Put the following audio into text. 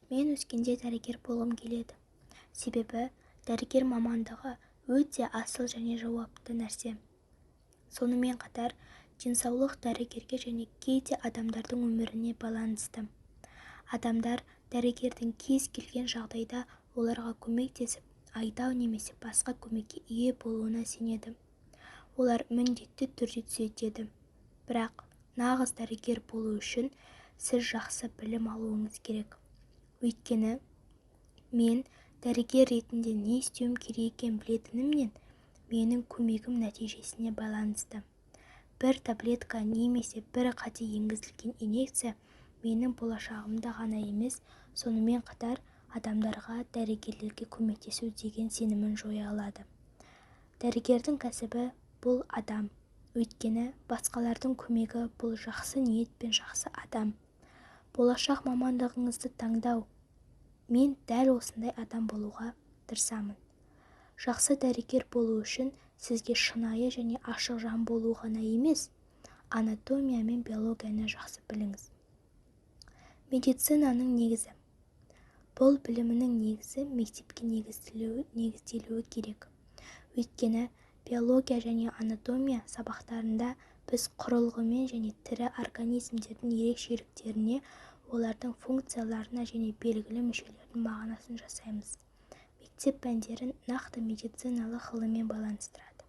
Мен өскенде дәрігер болғым келеді. Себебі дәрігер мамандығы өте асыл және жауапты нәрсе. Сонымен қатар, денсаулық дәрігерге және кейде адамдардың өміріне байланысты. Адамдар дәрігердің кез келген жағдайда оларға көмектесіп, айдау немесе басқа көмекке ие болуына сенеді. Олар міндетті түрде түзетеді. Бірақ нағыз дәрігер болу үшін сіз жақсы білім алуыңыз керек. Өйткені мен дәрігер ретінде не істеуім керек екенін білетінімнен, менің көмегім нәтижесіне байланысты. Бір таблетка немесе бір қате енгізілген инъекция менің болашағымда ғана емес, сонымен қатар адамдарға, дәрігерлерге көмектесу деген сенімін жоя алады. Дәрігердің кәсібі бұл адам. Өйткені басқалардың көмегі бұл жақсы ниет пен жақсы адам. Болашақ мамандығыңызды таңдау. Мен дәл осындай адам болуға тырысамын. Жақсы дәрігер болу үшін сізге шынайы және ашық жан болу ғана емес, анатомия мен биологияны жақсы біліңіз. Медицинаның негізі. Бұл білімнің негізі мектепке негізделуі керек. Өйткені биология және анатомия сабақтарында біз құрылғымен және тірі организмдердің ерекшеліктеріне, олардың функцияларына және белгілі мүшелердің мағынасын жасаймыз. Мектеп пәндерін нақты медициналық ғылыммен байланыстырады.